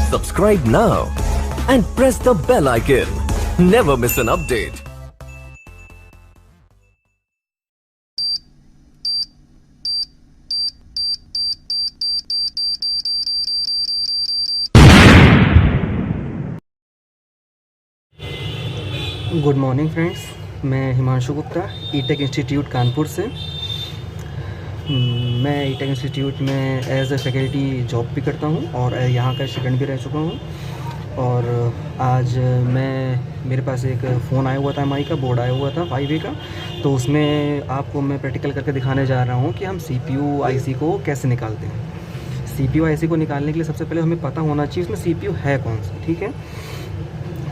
Subscribe now and press the bell icon. Never miss an update. Good morning friends, मैं Himanshu Gupta E-Tech institute Kanpur से। मैं E-Tech institute में as a faculty job भी करता हूं और यहां का स्टूडेंट भी रह चुका हूं। और आज मेरे पास एक फ़ोन आया हुआ था, एमआई का बोर्ड आया हुआ था 5A का, तो उसमें आपको मैं प्रैक्टिकल करके दिखाने जा रहा हूं कि हम CPU IC को कैसे निकालते हैं। CPU IC को निकालने के लिए सबसे पहले हमें पता होना चाहिए उसमें CPU है कौन सा, ठीक है।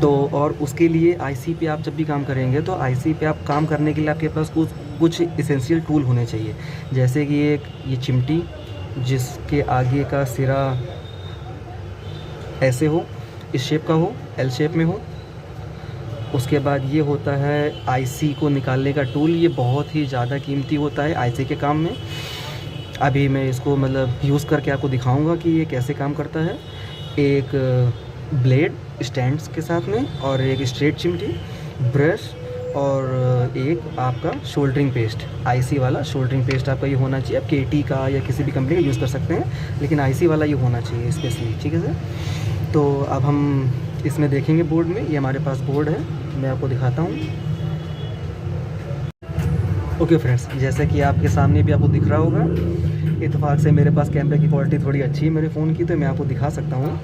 तो और उसके लिए आईसी पे आप जब भी काम करेंगे तो आईसी पे आप काम करने के लिए आपके पास कुछ इसेंशियल टूल होने चाहिए, जैसे कि ये चिमटी जिसके आगे का सिरा ऐसे हो, इस शेप का हो, एल शेप में हो। उसके बाद ये होता है आईसी को निकालने का टूल। ये बहुत ही ज़्यादा कीमती होता है आईसी के काम में। अभी मैं इसको यूज़ करके आपको दिखाऊंगा कि ये कैसे काम करता है। एक ब्लेड स्टैंड्स के साथ में और एक स्ट्रेट चिमटी, ब्रश और एक आपका शोल्डरिंग पेस्ट, आईसी वाला शोल्डरिंग पेस्ट आपका ये होना चाहिए। आप केटी का या किसी भी कंपनी का यूज़ कर सकते हैं, लेकिन आईसी वाला ये होना चाहिए स्पेशली, ठीक है सर। तो अब हम इसमें देखेंगे बोर्ड में, ये हमारे पास बोर्ड है, मैं आपको दिखाता हूँ। ओके फ्रेंड्स, जैसे कि आपके सामने भी आपको दिख रहा होगा, इत्तेफाक से मेरे पास कैमरे की क्वालिटी थोड़ी अच्छी है मेरे फ़ोन की, तो मैं आपको दिखा सकता हूँ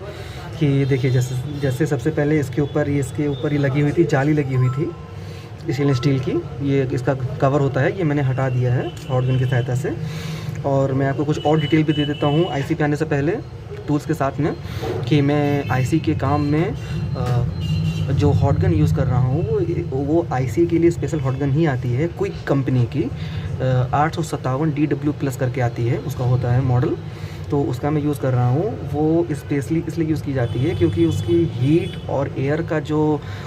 कि देखिए जैसे सबसे पहले इसके ऊपर ये लगी हुई थी, जाली लगी हुई थी स्टेनलेस स्टील की। ये इसका कवर होता है, ये मैंने हटा दिया है हॉट गन की सहायता से। और मैं आपको कुछ और डिटेल भी दे देता हूँ आईसी पे आने से पहले टूल्स के साथ में, कि मैं आईसी के काम में जो हॉट गन यूज़ कर रहा हूँ वो आईसी के लिए स्पेशल हॉट गन ही आती है, क्विक कंपनी की 857 DW+ करके आती है, उसका होता है मॉडल। तो उसका मैं यूज़ कर रहा हूँ। वो स्पेशली इसलिए यूज़ की जाती है क्योंकि उसकी हीट और एयर का जो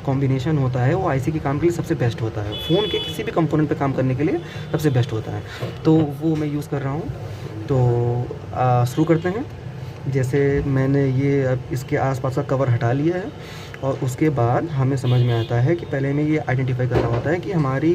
कॉम्बिनेशन होता है वो आईसी के काम के लिए सबसे बेस्ट होता है, फ़ोन के किसी भी कंपोनेंट पे काम करने के लिए सबसे बेस्ट होता है। तो वो मैं यूज़ कर रहा हूँ। तो शुरू करते हैं। जैसे मैंने ये अब इसके आसपास का कवर हटा लिया है और उसके बाद हमें समझ में आता है कि पहले हमें ये आइडेंटिफाई करना होता है कि हमारी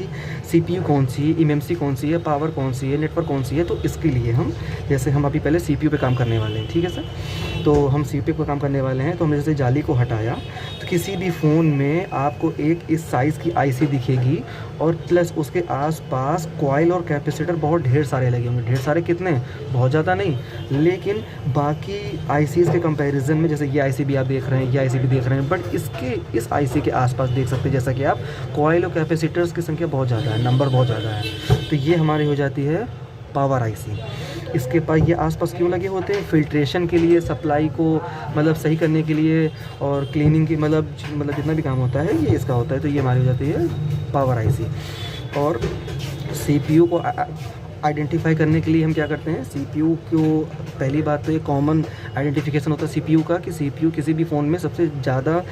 CPU कौन सी, eMMC कौन सी है, पावर कौन सी है, नेटवर्क कौन सी है। तो इसके लिए हम अभी पहले CPU पे काम करने वाले हैं, ठीक है सर। तो हम CPU पे काम करने वाले हैं। तो हमने जैसे जाली को हटाया तो किसी भी फ़ोन में आपको एक इस साइज़ की आईसी दिखेगी और प्लस उसके आसपास कॉइल और कैपेसिटर बहुत ढेर सारे लगे होंगे। ढेर सारे कितने, बहुत ज़्यादा नहीं, लेकिन बाकी आईसीज़ के कंपैरिजन में, जैसे ये आईसी भी आप देख रहे हैं, ये आईसी भी देख रहे हैं, बट इस आईसी के आसपास देख सकते हैं जैसा कि आप कॉइल और कैपेसिटर्स की संख्या बहुत ज़्यादा है, नंबर बहुत ज़्यादा है। तो ये हमारी हो जाती है पावर आईसी। इसके पास ये आसपास क्यों लगे होते हैं? फिल्ट्रेशन के लिए, सप्लाई को सही करने के लिए और क्लीनिंग की जितना भी काम होता है ये इसका होता है। तो ये हमारी हो जाती है पावर आईसी। और CPU को आइडेंटिफाई करने के लिए हम क्या करते हैं, CPU को पहली बात तो ये कॉमन आइडेंटिफिकेशन होता है CPU का कि CPU किसी भी फ़ोन में सबसे ज़्यादा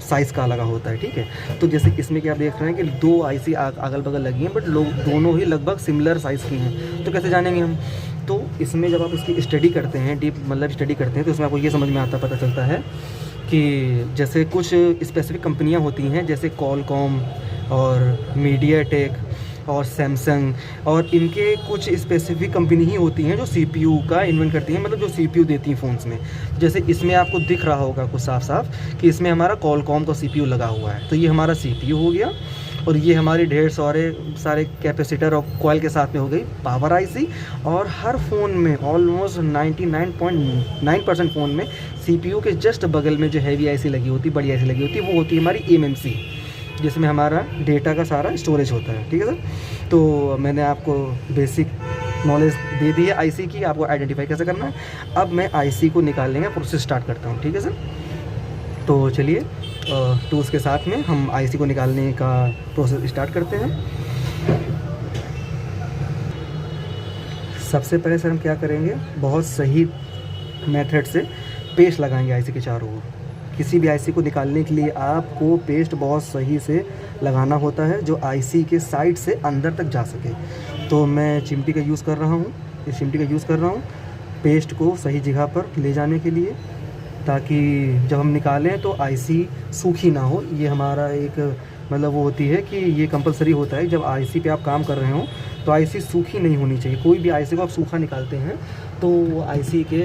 साइज़ का लगा होता है, ठीक है। तो जैसे इसमें क्या आप देख रहे हैं कि दो आईसी अगल बगल लगी हैं, बट दोनों ही लगभग सिमिलर साइज़ की हैं। तो कैसे जानेंगे हम? तो इसमें जब आप इसकी स्टडी करते हैं, डीप स्टडी करते हैं, तो इसमें आपको ये समझ में पता चलता है कि जैसे कुछ स्पेसिफिक कंपनियाँ होती हैं, जैसे कॉलकॉम और मीडियाटेक और सैमसंग, और इनके कुछ स्पेसिफिक कंपनी ही होती हैं जो CPU का इन्वेंट करती हैं, जो CPU देती हैं फ़ोन्स में। जैसे इसमें आपको दिख रहा होगा कुछ साफ साफ कि इसमें हमारा कॉलकॉम का CPU लगा हुआ है। तो ये हमारा CPU हो गया और ये हमारी ढेर सारे कैपेसिटर और कॉइल के साथ में हो गई पावर आईसी। और हर फ़ोन में ऑलमोस्ट 99.9% फ़ोन में CPU के जस्ट बगल में जो हैवी आईसी लगी होती, बड़ी आईसी लगी होती, वो होती है हमारी eMMC, जिसमें हमारा डेटा का सारा स्टोरेज होता है, ठीक है सर। तो मैंने आपको बेसिक नॉलेज दे दी है आईसी की, आपको आइडेंटिफाई कैसे करना है। अब मैं आईसी को निकालने का प्रोसेस स्टार्ट करता हूँ, ठीक है सर। तो चलिए टूल्स के साथ में हम आईसी को निकालने का प्रोसेस स्टार्ट करते हैं। सबसे पहले सर हम क्या करेंगे, बहुत सही मेथड से पेस्ट लगाएंगे आईसी के चारों ओर। किसी भी आईसी को निकालने के लिए आपको पेस्ट बहुत सही से लगाना होता है जो आईसी के साइड से अंदर तक जा सके। तो मैं चिमटी का यूज़ कर रहा हूँ, इस चिमटी का यूज़ कर रहा हूँ पेस्ट को सही जगह पर ले जाने के लिए। ताकि जब हम निकालें तो आईसी सूखी ना हो। ये हमारा एक मतलब वो होती है कि ये कंपलसरी होता है जब आईसी पे आप काम कर रहे हो तो आईसी सूखी नहीं होनी चाहिए। कोई भी आईसी को आप सूखा निकालते हैं तो आईसी के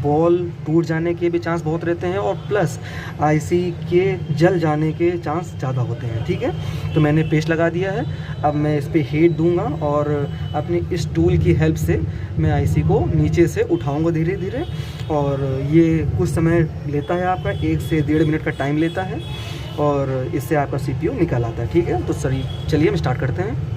बॉल टूट जाने के भी चांस बहुत रहते हैं और प्लस आईसी के जल जाने के चांस ज़्यादा होते हैं। ठीक है, तो मैंने पेस्ट लगा दिया है। अब मैं इस पर हीट दूंगा और अपनी इस टूल की हेल्प से मैं आईसी को नीचे से उठाऊंगा धीरे धीरे, और ये कुछ समय लेता है, आपका 1 से 1.5 मिनट का टाइम लेता है और इससे आपका CPU निकल आता है। ठीक है, तो चलिए हम स्टार्ट करते हैं।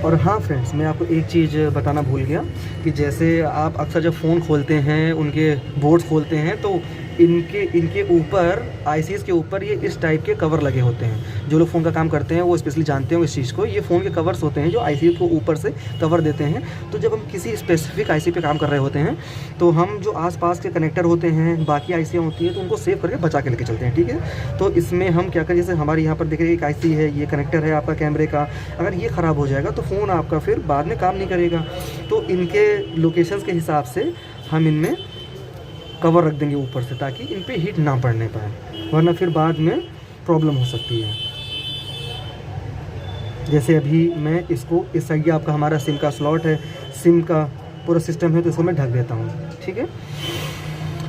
और हाँ फ्रेंड्स, मैं आपको एक चीज़ बताना भूल गया कि जैसे आप अक्सर जब फ़ोन खोलते हैं, उनके बोर्ड्स खोलते हैं, तो इनके ऊपर आईसीज़ के ऊपर ये इस टाइप के कवर लगे होते हैं। जो लोग फ़ोन का काम करते हैं वो स्पेशली जानते हो इस चीज़ को। ये फ़ोन के कवर्स होते हैं जो आईसी को ऊपर से कवर देते हैं। तो जब हम किसी स्पेसिफिक आईसी पे काम कर रहे होते हैं तो हम जो आसपास के कनेक्टर होते हैं, बाकी आईसियाँ होती हैं, तो उनको सेव करके बचा के लेके चलते हैं। ठीक है, तो इसमें हम क्या करें, जैसे हमारे यहाँ पर देखिए एक आईसी है, ये कनेक्टर है आपका कैमरे का, अगर ये ख़राब हो जाएगा तो फ़ोन आपका फिर बाद में काम नहीं करेगा। तो इनके लोकेशंस के हिसाब से हम इनमें कवर रख देंगे ऊपर से, ताकि इन पे हीट ना पड़ने पाए, वरना फिर बाद में प्रॉब्लम हो सकती है। जैसे अभी मैं इसको इस साइड आपका हमारा सिम का स्लॉट है, सिम का पूरा सिस्टम है, तो इसको मैं ढक देता हूँ। ठीक है,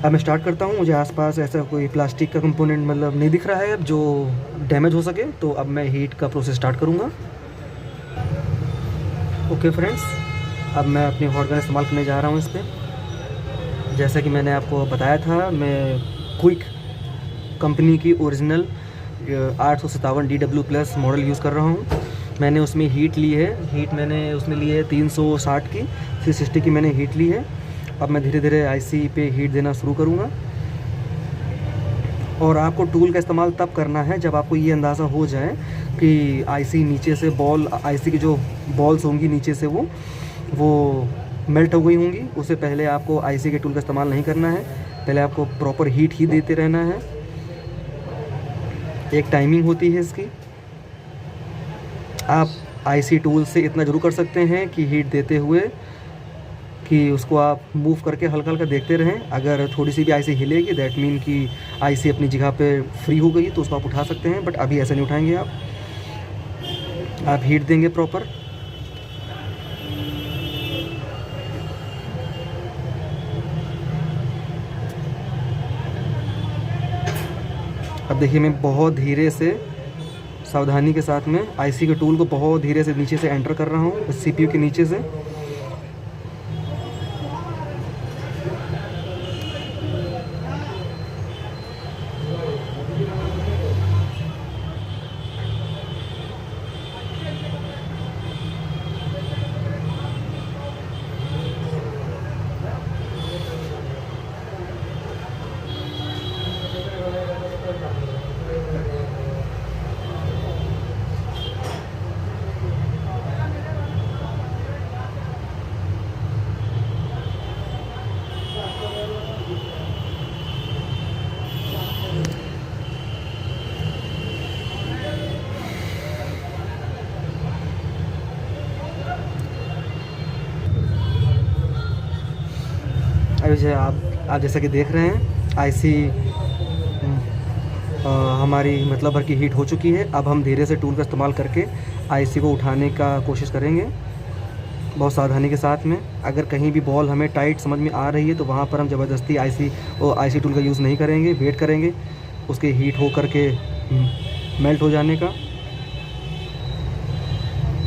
अब मैं स्टार्ट करता हूँ। मुझे आसपास ऐसा कोई प्लास्टिक का कंपोनेंट मतलब नहीं दिख रहा है अब जो डैमेज हो सके, तो अब मैं हीट का प्रोसेस स्टार्ट करूँगा। ओके फ्रेंड्स, अब मैं अपनी हॉट गन इस्तेमाल करने जा रहा हूँ इस पर। जैसा कि मैंने आपको बताया था, मैं क्विक कंपनी की ओरिजिनल 857 DW+ मॉडल यूज़ कर रहा हूँ। मैंने उसमें हीट ली है, हीट मैंने उसमें ली है 360 की, 360 की मैंने हीट ली है। अब मैं धीरे धीरे आईसी पे हीट देना शुरू करूँगा। और आपको टूल का इस्तेमाल तब करना है जब आपको ये अंदाज़ा हो जाए कि आईसी नीचे से आईसी की जो बॉल्स होंगी नीचे से वो मेल्ट हो गई होंगी। उससे पहले आपको आईसी के टूल का इस्तेमाल नहीं करना है, पहले आपको प्रॉपर हीट ही देते रहना है। एक टाइमिंग होती है इसकी। आप आईसी टूल से इतना ज़रूर कर सकते हैं कि हीट देते हुए कि उसको आप मूव करके हल्का हल्का देखते रहें। अगर थोड़ी सी भी आईसी हिलेगी दैट मीन कि आईसी अपनी जगह पे फ्री हो गई, तो उसको आप उठा सकते हैं, बट अभी ऐसा नहीं उठाएंगे आप हीट देंगे प्रॉपर। अब देखिए, मैं बहुत धीरे से सावधानी के साथ में आईसी के टूल को बहुत धीरे से नीचे से एंटर कर रहा हूँ, CPU के नीचे से। अभी जो आप जैसा कि देख रहे हैं आईसी हमारी मतलब भर की हीट हो चुकी है। अब हम धीरे से टूल का इस्तेमाल करके आईसी को उठाने का कोशिश करेंगे, बहुत सावधानी के साथ में। अगर कहीं भी बॉल हमें टाइट समझ में आ रही है तो वहाँ पर हम ज़बरदस्ती आईसी टूल का यूज़ नहीं करेंगे, वेट करेंगे उसके हीट हो करके मेल्ट हो जाने का।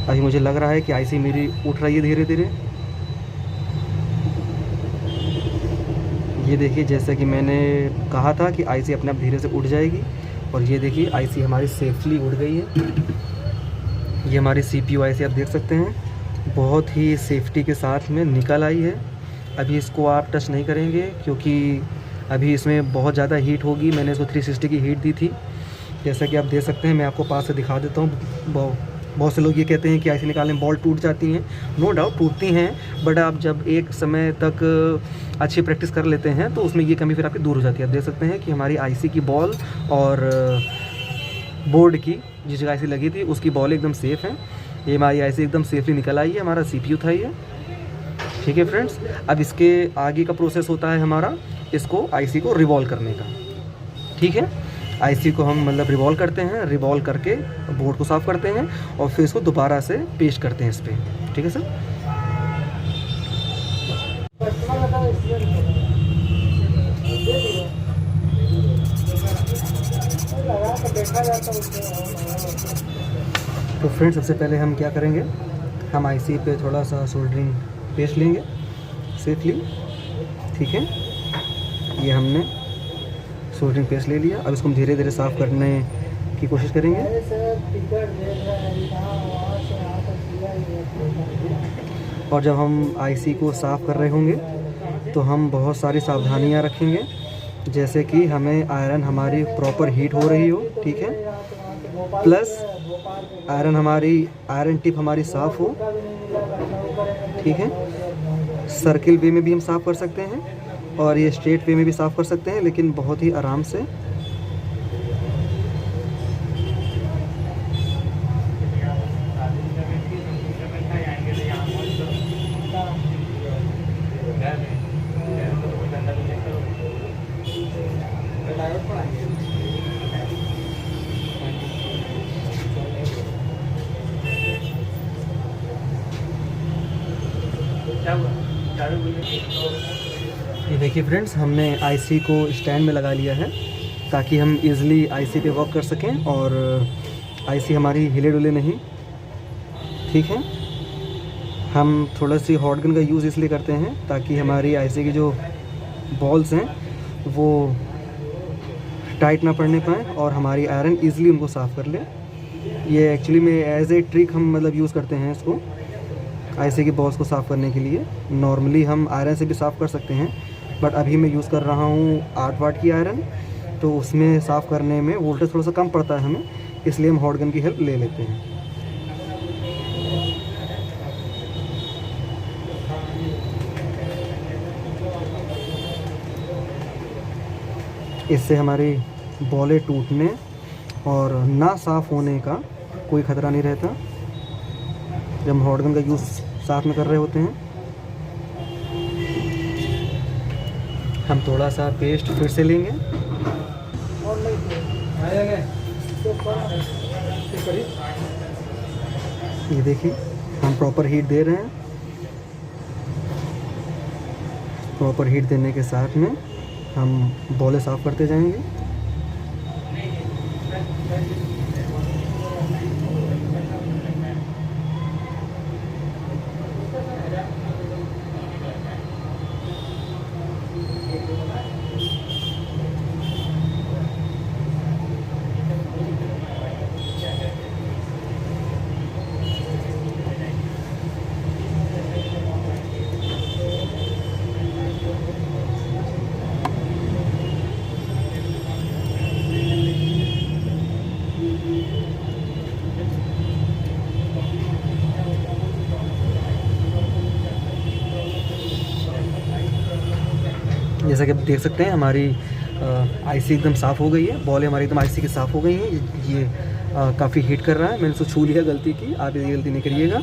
अभी मुझे लग रहा है कि आईसी मेरी उठ रही है धीरे धीरे। ये देखिए, जैसा कि मैंने कहा था कि आईसी अपने आप धीरे से उठ जाएगी, और ये देखिए आईसी हमारी सेफली उड़ गई है। ये हमारी CPU आईसी आप देख सकते हैं, बहुत ही सेफ्टी के साथ में निकल आई है। अभी इसको आप टच नहीं करेंगे क्योंकि अभी इसमें बहुत ज़्यादा हीट होगी। मैंने इसको 360 की हीट दी थी, जैसा कि आप देख सकते हैं। मैं आपको पास से दिखा देता हूँ। बहुत से लोग ये कहते हैं कि आईसी निकालने में बॉल टूट जाती हैं। नो डाउट टूटती हैं, बट आप जब एक समय तक अच्छी प्रैक्टिस कर लेते हैं तो उसमें ये कमी फिर आपकी दूर हो जाती है। आप देख सकते हैं कि हमारी आईसी की बॉल और बोर्ड की जिस जगह आईसी लगी थी उसकी बॉल एकदम सेफ़ है। ये हमारी आईसी एकदम सेफली निकल आई है, हमारा CPU था ये। ठीक है फ्रेंड्स, अब इसके आगे का प्रोसेस होता है हमारा इसको आईसी को रिवॉल्व करने का। ठीक है, आईसी को हम मतलब रिवॉल्व करते हैं, रिवॉल्व करके बोर्ड को साफ़ करते हैं और फिर इसको दोबारा से पेस्ट करते हैं इस पर। ठीक है सर। तो फ्रेंड्स, सबसे पहले हम क्या करेंगे, हम आईसी पे थोड़ा सा सोल्डरिंग पेस्ट लेंगे सेफली। ठीक है, ये हमने सोल्डरिंग पेस्ट ले लिया। अब इसको हम धीरे धीरे साफ़ करने की कोशिश करेंगे। और जब हम आईसी को साफ़ कर रहे होंगे तो हम बहुत सारी सावधानियां रखेंगे, जैसे कि हमें आयरन हमारी प्रॉपर हीट हो रही हो। ठीक है, प्लस आयरन टिप हमारी साफ़ हो। ठीक है, सर्किल वे में भी हम साफ़ कर सकते हैं और ये स्ट्रेट वे में भी साफ़ कर सकते हैं, लेकिन बहुत ही आराम से। ये देखिए फ्रेंड्स, हमने आईसी को स्टैंड में लगा लिया है ताकि हम इजीली आईसी पे वर्क कर सकें और आईसी हमारी हिले डुले नहीं। ठीक है, हम थोड़ा सी हॉट गन का यूज़ इसलिए करते हैं ताकि हमारी आईसी की जो बॉल्स हैं वो टाइट ना पड़ने पाएँ और हमारी आयरन इजीली उनको साफ़ कर ले। ये एक्चुअली में एज ए ट्रिक हम मतलब यूज़ करते हैं इसको आईसी की बॉल्स को साफ़ करने के लिए। नॉर्मली हम आयरन से भी साफ़ कर सकते हैं, बट अभी मैं यूज़ कर रहा हूँ 8 वाट की आयरन, तो उसमें साफ़ करने में वोल्टेज थोड़ा सा कम पड़ता है हमें, इसलिए हम हॉट गन की हेल्प ले लेते हैं। इससे हमारी बॉलें टूटने और ना साफ़ होने का कोई ख़तरा नहीं रहता जब हम हॉट गन का यूज़ साथ में कर रहे होते हैं। हम थोड़ा सा पेस्ट फिर से लेंगे। ये देखिए, हम प्रॉपर हीट दे रहे हैं। प्रॉपर हीट देने के साथ में हम बॉलें साफ़ करते जाएंगे। जैसा कि आप देख सकते हैं, हमारी आईसी एकदम साफ़ हो गई है। बॉलें हमारी एकदम आईसी की साफ़ हो गई हैं। ये काफ़ी हीट कर रहा है, मैंने उसको छू लिया, गलती की, आप ये गलती नहीं करिएगा।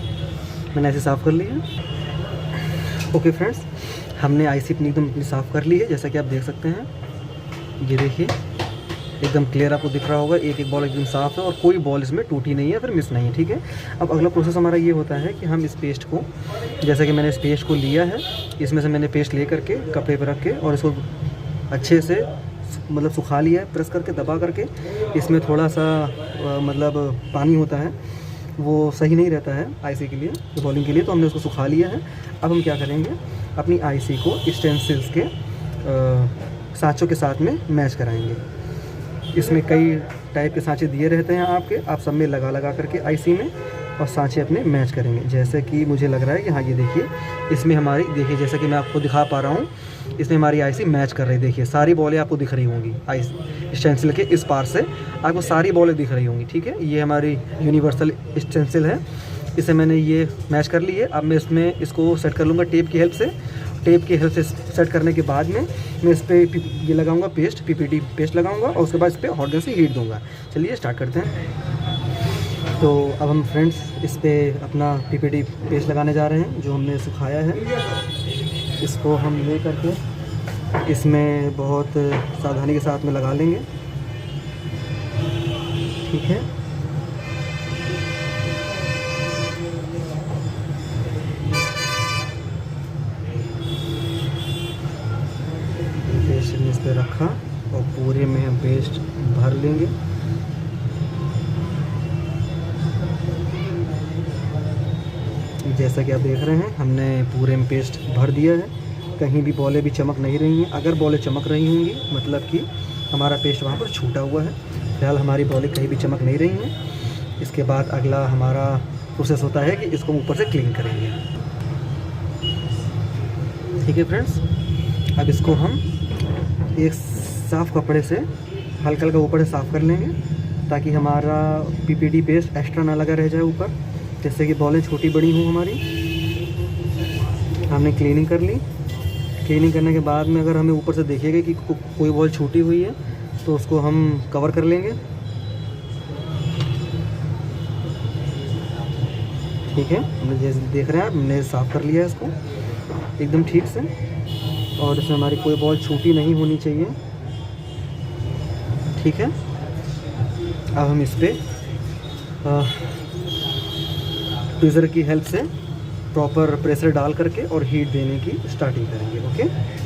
मैंने ऐसे साफ़ कर लिया। ओके फ्रेंड्स, हमने आईसी अपनी एकदम साफ़ कर ली है, जैसा कि आप देख सकते हैं। ये देखिए, एकदम क्लियर आपको दिख रहा होगा, एक एक बॉल एकदम साफ़ है और कोई बॉल इसमें टूटी नहीं है, फिर मिस नहीं है। ठीक है, अब अगला प्रोसेस हमारा ये होता है कि हम इस पेस्ट को, जैसा कि मैंने इस पेस्ट को लिया है, इसमें से मैंने पेस्ट ले करके कपड़े पर रख के और इसको अच्छे से मतलब सुखा लिया है, प्रेस करके दबा करके। इसमें थोड़ा सा मतलब पानी होता है, वो सही नहीं रहता है आईसी के लिए, बॉलिंग के लिए, तो हमने उसको सुखा लिया है। अब हम क्या करेंगे, अपनी आईसी को स्टेंसिल्स के सांचों के साथ में मैच कराएंगे। इसमें कई टाइप के सांचे दिए रहते हैं आपके, आप सब में लगा करके आईसी में और सांचे अपने मैच करेंगे। जैसे कि मुझे लग रहा है कि हाँ, ये देखिए, इसमें हमारी, देखिए जैसा कि मैं आपको दिखा पा रहा हूँ, इसमें हमारी आईसी मैच कर रही है। देखिए, सारी बॉलें आपको दिख रही होंगी आईसी स्टेंसिल के इस पार से आपको सारी बॉलें दिख रही होंगी। ठीक है, ये हमारी यूनिवर्सल स्टेंसिल है, इसे मैंने ये मैच कर ली है। अब मैं इसमें इसको सेट कर लूँगा टेप की हेल्प से। टेप की हेल्प से सेट करने के बाद में मैं इस पर ये लगाऊंगा पेस्ट, पीपीटी पेस्ट लगाऊंगा और उसके बाद इस पर हॉट गन से हीट दूंगा। चलिए स्टार्ट करते हैं। तो अब हम फ्रेंड्स इस पर अपना पीपीटी पेस्ट लगाने जा रहे हैं, जो हमने सुखाया है। इसको हम ले करके इसमें बहुत सावधानी के साथ में लगा लेंगे, ठीक है। पेस्ट इस पे रखा और पूरे में हम पेस्ट भर लेंगे। जैसा कि आप देख रहे हैं हमने पूरे में पेस्ट भर दिया है। कहीं भी बॉलें भी चमक नहीं रही हैं। अगर बॉलें चमक रही होंगी मतलब कि हमारा पेस्ट वहाँ पर छूटा हुआ है। फिलहाल हमारी बॉलें कहीं भी चमक नहीं रही हैं। इसके बाद अगला हमारा प्रोसेस होता है कि इसको ऊपर से क्लीन करेंगे, ठीक है फ्रेंड्स। अब इसको हम एक साफ़ कपड़े से हल्का हल्का ऊपर से साफ़ कर लेंगे ताकि हमारा पीपीडी पेस्ट एक्स्ट्रा ना लगा रह जाए ऊपर, जिससे कि बॉलें छोटी बड़ी हों हमारी। हमने क्लीनिंग कर ली। क्लीनिंग करने के बाद में अगर हमें ऊपर से देखिएगा कि कोई बॉल छूटी हुई है तो उसको हम कवर कर लेंगे, ठीक है। हमने जैसे देख रहे हैं हमने साफ़ कर लिया है इसको एकदम ठीक से, और इसमें हमारी कोई बॉल छूटी नहीं होनी चाहिए, ठीक है। अब हम इस पर ट्विज़र की हेल्प से प्रॉपर प्रेशर डाल करके और हीट देने की स्टार्टिंग करेंगे, ओके।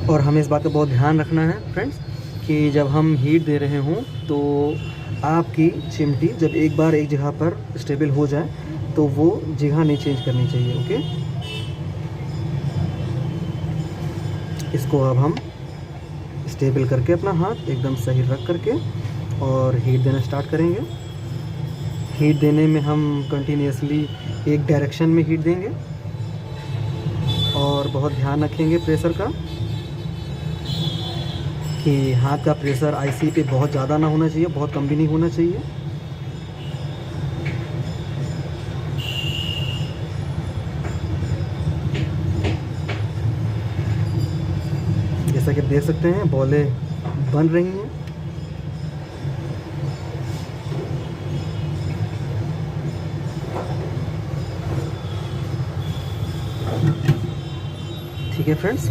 और हमें इस बात का बहुत ध्यान रखना है फ्रेंड्स कि जब हम हीट दे रहे हों तो आपकी चिमटी जब एक बार एक जगह पर स्टेबल हो जाए तो वो जगह नहीं चेंज करनी चाहिए, ओके। इसको अब हम स्टेबल करके अपना हाथ एकदम सही रख करके और हीट देना स्टार्ट करेंगे। हीट देने में हम कंटिन्यूसली एक डायरेक्शन में हीट देंगे और बहुत ध्यान रखेंगे प्रेशर का कि हाथ का प्रेशर आईसी पे बहुत ज़्यादा ना होना चाहिए, बहुत कम भी नहीं होना चाहिए। जैसा कि आप देख सकते हैं बॉलें बन रही हैं। ठीक है फ्रेंड्स,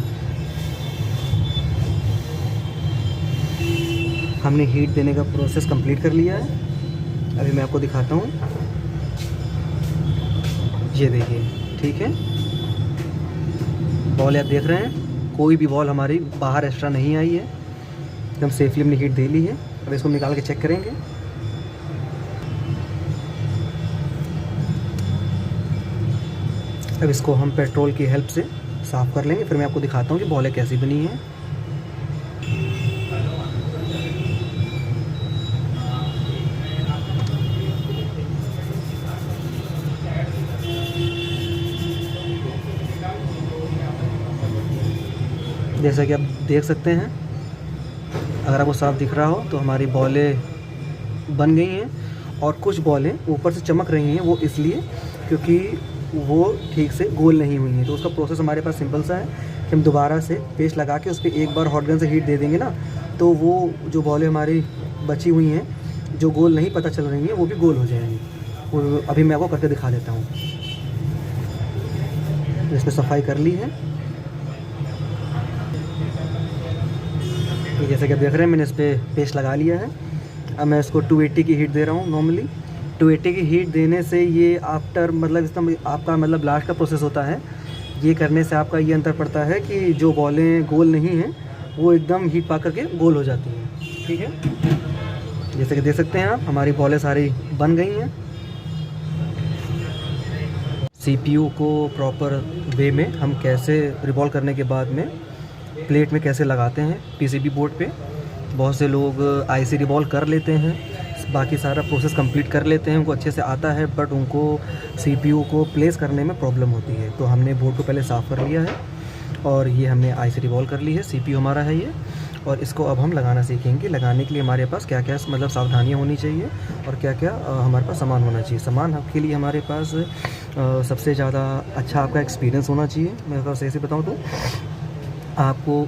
हमने हीट देने का प्रोसेस कंप्लीट कर लिया है। अभी मैं आपको दिखाता हूँ, ये देखिए, ठीक है। बॉल आप देख रहे हैं, कोई भी बॉल हमारी बाहर एक्स्ट्रा नहीं आई है, एकदम सेफली हमने हीट दे ली है। अब इसको निकाल के चेक करेंगे। अब इसको हम पेट्रोल की हेल्प से साफ़ कर लेंगे, फिर मैं आपको दिखाता हूँ कि बॉलें कैसी बनी हैं। जैसा कि आप देख सकते हैं, अगर आपको साफ दिख रहा हो तो हमारी बॉलें बन गई हैं और कुछ बॉलें ऊपर से चमक रही हैं, वो इसलिए क्योंकि वो ठीक से गोल नहीं हुई हैं। तो उसका प्रोसेस हमारे पास सिंपल सा है कि हम दोबारा से पेस्ट लगा के उस पर एक बार हॉट गन से हीट दे देंगे ना, तो वो जो बॉलें हमारी बची हुई हैं जो गोल नहीं पता चल रही हैं वो भी गोल हो जाएंगी। और अभी मैं आपको करके दिखा देता हूँ। इसमें सफाई कर ली है। जैसे कि आप देख रहे हैं मैंने इस पर पेस्ट लगा लिया है। अब मैं इसको 280 की हीट दे रहा हूँ। नॉर्मली 280 की हीट देने से ये आफ्टर मतलब इसका आपका मतलब लास्ट का प्रोसेस होता है। ये करने से आपका ये अंतर पड़ता है कि जो बॉलें गोल नहीं हैं वो एकदम हीट पा करके गोल हो जाती हैं, ठीक है। जैसे कि देख सकते हैं आप, हमारी बॉलें सारी बन गई हैं। CPU को प्रॉपर वे में हम कैसे रिवॉल्व करने के बाद में प्लेट में कैसे लगाते हैं PCB बोर्ड पे। बहुत से लोग IC रिवॉल्व कर लेते हैं, बाकी सारा प्रोसेस कंप्लीट कर लेते हैं, उनको अच्छे से आता है, बट उनको CPU को प्लेस करने में प्रॉब्लम होती है। तो हमने बोर्ड को पहले साफ़ कर लिया है और ये हमने IC रिवॉल्व कर ली है। CPU हमारा है ये, और इसको अब हम लगाना सीखेंगे। लगाने के लिए हमारे पास क्या क्या मतलब सावधानियाँ होनी चाहिए और क्या क्या हमारे पास सामान होना चाहिए। सामान के लिए हमारे पास सबसे ज़्यादा अच्छा आपका एक्सपीरियंस होना चाहिए। मैं अगर सही से बताऊँ तो आपको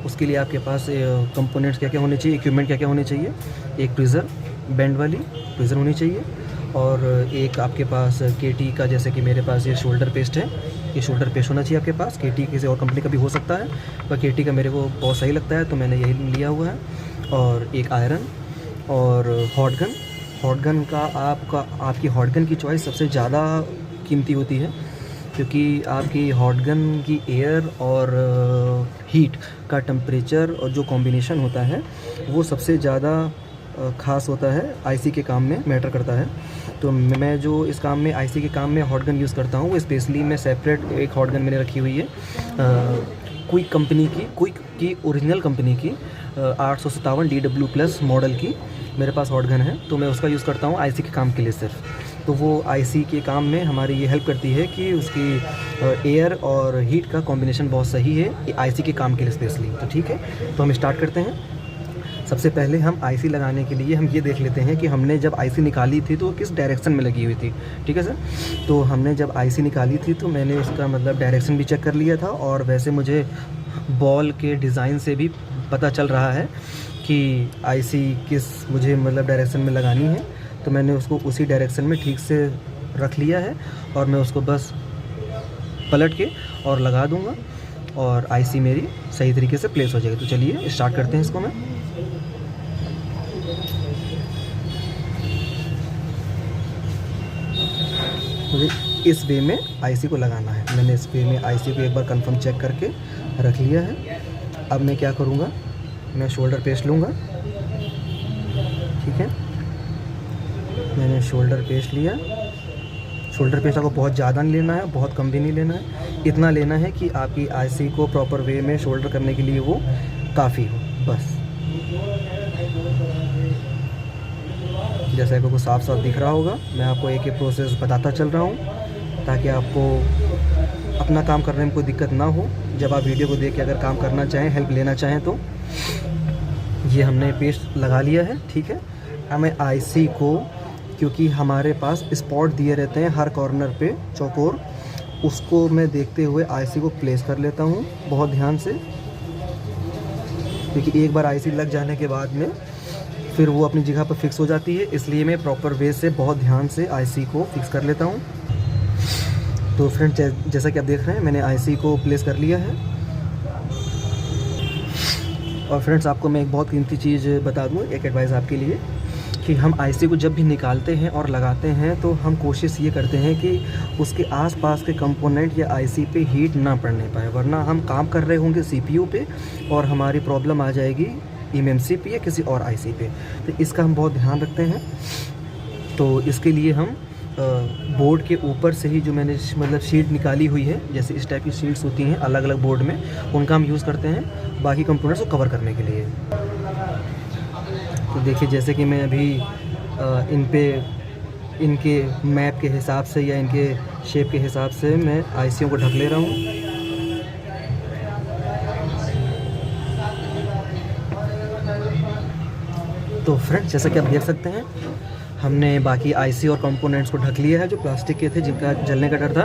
उसके लिए आपके पास कंपोनेंट्स क्या क्या होने चाहिए, इक्विपमेंट क्या क्या होने चाहिए। एक ट्विज़र, बैंड वाली ट्विज़र होनी चाहिए, और एक आपके पास केटी का, जैसे कि मेरे पास ये शोल्डर पेस्ट है, ये शोल्डर पेस्ट होना चाहिए आपके पास। केटी किसी और कंपनी का भी हो सकता है, पर केटी का मेरे को बहुत सही लगता है तो मैंने यही लिया हुआ है। और एक आयरन और हॉट गन। हॉट गन का आपकी हॉट गन की चॉइस सबसे ज़्यादा कीमती होती है, क्योंकि आपकी हॉट गन की एयर और हीट का टेम्परेचर और जो कॉम्बिनेशन होता है वो सबसे ज़्यादा ख़ास होता है, आईसी के काम में मैटर करता है। तो मैं जो इस काम में आईसी के काम में हॉट गन यूज़ करता हूँ, वो स्पेशली मैं सेपरेट एक हॉट गन मैंने रखी हुई है क्विक कंपनी की, क्विक की ओरिजिनल कंपनी की 857 DW+ मॉडल की मेरे पास हॉट गन है। तो मैं उसका यूज़ करता हूँ आईसी के काम के लिए सिर्फ। तो वो आईसी के काम में हमारी ये हेल्प करती है कि उसकी एयर और हीट का कॉम्बिनेशन बहुत सही है आईसी के काम के लिए स्पेशली। तो ठीक है, तो हम स्टार्ट करते हैं। सबसे पहले हम आईसी लगाने के लिए हम ये देख लेते हैं कि हमने जब आईसी निकाली थी तो किस डायरेक्शन में लगी हुई थी। ठीक है सर, तो हमने जब आईसी निकाली थी तो मैंने उसका मतलब डायरेक्शन भी चेक कर लिया था, और वैसे मुझे बॉल के डिज़ाइन से भी पता चल रहा है कि आईसी किस मुझे मतलब डायरेक्शन में लगानी है। तो मैंने उसको उसी डायरेक्शन में ठीक से रख लिया है, और मैं उसको बस पलट के और लगा दूँगा और आईसी मेरी सही तरीके से प्लेस हो जाएगी। तो चलिए स्टार्ट करते हैं इसको। मुझे इस वे में आईसी को लगाना है। मैंने इस वे में आईसी को एक बार कंफर्म चेक करके रख लिया है। अब मैं क्या करूँगा, मैं शोल्डर पेस्ट लूँगा। ठीक है, मैंने शोल्डर पेस्ट लिया। शोल्डर पेस्ट आपको बहुत ज़्यादा नहीं लेना है, बहुत कम भी नहीं लेना है, इतना लेना है कि आपकी आईसी को प्रॉपर वे में शोल्डर करने के लिए वो काफ़ी हो, बस। जैसे आपको साफ साफ दिख रहा होगा, मैं आपको एक एक प्रोसेस बताता चल रहा हूँ ताकि आपको अपना काम करने में कोई दिक्कत ना हो। जब आप वीडियो को देख के अगर काम करना चाहें, हेल्प लेना चाहें तो। ये हमने पेस्ट लगा लिया है। ठीक है, हमें आईसी को, क्योंकि हमारे पास स्पॉट दिए रहते हैं हर कॉर्नर पे चौकोर, उसको मैं देखते हुए आईसी को प्लेस कर लेता हूँ बहुत ध्यान से, क्योंकि एक बार आईसी लग जाने के बाद में फिर वो अपनी जगह पर फिक्स हो जाती है। इसलिए मैं प्रॉपर वे से बहुत ध्यान से आईसी को फिक्स कर लेता हूँ। तो फ्रेंड्स, जैसा कि आप देख रहे हैं, मैंने आईसी को प्लेस कर लिया है। और फ्रेंड्स, आपको मैं एक बहुत कीमती चीज़ बता दूँ, एक एडवाइस आपके लिए, कि हम आईसी को जब भी निकालते हैं और लगाते हैं तो हम कोशिश ये करते हैं कि उसके आसपास के कंपोनेंट या आईसी पे हीट ना पड़ने पाए, वरना हम काम कर रहे होंगे सीपीयू पे और हमारी प्रॉब्लम आ जाएगी एमएमसी पे या किसी और आईसी पे। तो इसका हम बहुत ध्यान रखते हैं। तो इसके लिए हम बोर्ड के ऊपर से ही जो मैंने मतलब शीट निकाली हुई है, जैसे इस टाइप की शीट्स होती हैं अलग अलग बोर्ड में, उनका हम यूज़ करते हैं बाकी कंपोनेंट्स को कवर करने के लिए। तो देखिए, जैसे कि मैं अभी इन पे इनके मैप के हिसाब से या इनके शेप के हिसाब से मैं आईसीओ को ढक ले रहा हूँ। तो फ्रेंड्स, जैसा कि आप देख सकते हैं, हमने बाकी आईसी और कंपोनेंट्स को ढक लिया है जो प्लास्टिक के थे, जिनका जलने का डर था।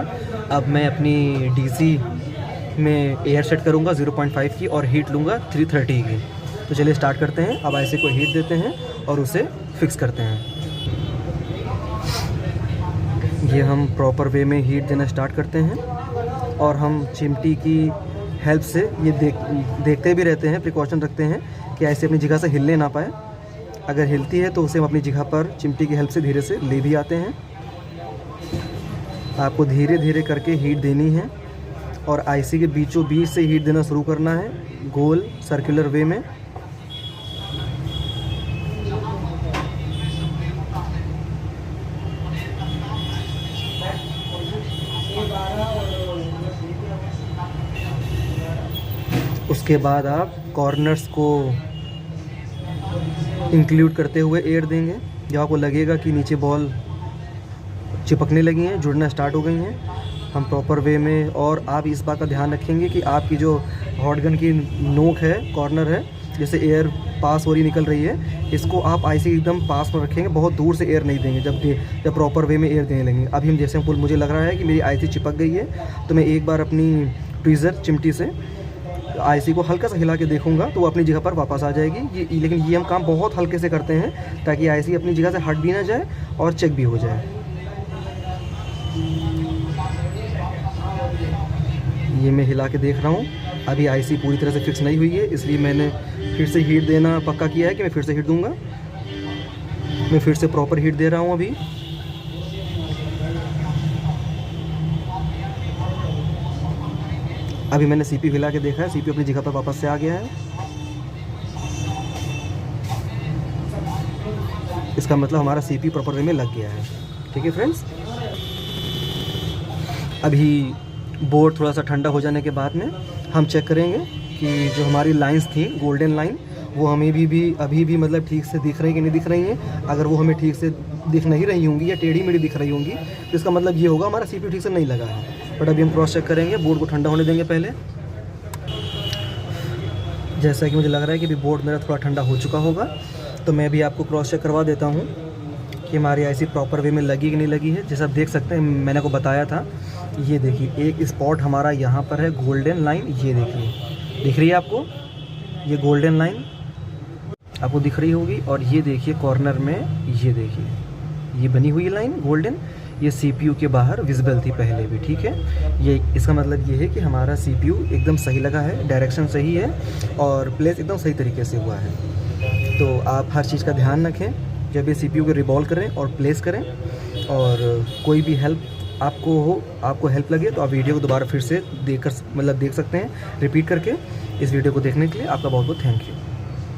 अब मैं अपनी डीसी में एयर सेट करूँगा 0.5 की और हीट लूँगा 330 की। तो चलिए स्टार्ट करते हैं। अब आईसी को हीट देते हैं और उसे फिक्स करते हैं। ये हम प्रॉपर वे में हीट देना स्टार्ट करते हैं, और हम चिमटी की हेल्प से ये देखते भी रहते हैं, प्रिकॉशन रखते हैं कि ऐसे अपनी जगह से हिलने ना पाए। अगर हिलती है तो उसे हम अपनी जगह पर चिमटी की हेल्प से धीरे से ले भी आते हैं। आपको धीरे धीरे करके हीट देनी है, और आईसी के बीचों बीच से हीट देना शुरू करना है, गोल सर्कुलर वे में। उसके बाद आप कॉर्नर्स को इंक्लूड करते हुए एयर देंगे, जब आपको लगेगा कि नीचे बॉल चिपकने लगी हैं, जुड़ना स्टार्ट हो गई हैं, हम प्रॉपर वे में। और आप इस बात का ध्यान रखेंगे कि आपकी जो हॉट गन की नोक है, कॉर्नर है, जैसे एयर पास हो रही निकल रही है, इसको आप आईसी एकदम पास में रखेंगे, बहुत दूर से एयर नहीं देंगे, जब प्रॉपर वे में एयर देने लगेंगे। अभी हम जैसे पुल मुझे लग रहा है कि मेरी आईसी चिपक गई है, तो मैं एक बार अपनी ट्वीज़र चिमटी से आईसी को हल्का सा हिला के देखूंगा तो वो अपनी जगह पर वापस आ जाएगी। लेकिन ये हम काम बहुत हल्के से करते हैं ताकि आईसी अपनी जगह से हट भी ना जाए और चेक भी हो जाए। ये मैं हिला के देख रहा हूँ, अभी आईसी पूरी तरह से फिक्स नहीं हुई है, इसलिए मैंने फिर से हीट देना पक्का किया है कि मैं फिर से हीट दूंगा। मैं फिर से प्रॉपर हीट दे रहा हूँ। अभी मैंने सीपीयू हिला के देखा है, सीपीयू अपनी जगह पर वापस से आ गया है। इसका मतलब हमारा सीपीयू प्रॉपर वे में लग गया है। ठीक है फ्रेंड्स, अभी बोर्ड थोड़ा सा ठंडा हो जाने के बाद में हम चेक करेंगे कि जो हमारी लाइंस थी गोल्डन लाइन, वो हमें अभी भी मतलब ठीक से दिख रही कि नहीं दिख रही हैं। अगर वो हमें ठीक से दिख नहीं रही होंगी या टेढ़ी मेढ़ी दिख रही होंगी तो इसका मतलब ये होगा हमारा सीपीयू ठीक से नहीं लगा है। बट अभी हम क्रॉस चेक करेंगे, बोर्ड को ठंडा होने देंगे पहले। जैसा कि मुझे लग रहा है कि अभी बोर्ड मेरा थोड़ा ठंडा हो चुका होगा, तो मैं भी आपको क्रॉस चेक करवा देता हूँ कि हमारी आईसी प्रॉपर वे में लगी कि नहीं लगी है। जैसा आप देख सकते हैं, मैंने को बताया था, ये देखिए एक स्पॉट हमारा यहाँ पर है गोल्डन लाइन, ये देखिए दिख रही है आपको, ये गोल्डन लाइन आपको दिख रही होगी। और ये देखिए कॉर्नर में, ये देखिए ये बनी हुई लाइन गोल्डन, ये सीपीयू के बाहर विजिबल थी पहले भी। ठीक है, ये इसका मतलब ये है कि हमारा सीपीयू एकदम सही लगा है, डायरेक्शन सही है और प्लेस एकदम सही तरीके से हुआ है। तो आप हर चीज़ का ध्यान रखें जब ये सीपीयू को रिवॉल्व करें और प्लेस करें। और कोई भी हेल्प आपको हेल्प लगे तो आप वीडियो को दोबारा फिर से देख सकते हैं रिपीट करके। इस वीडियो को देखने के लिए आपका बहुत बहुत थैंक यू।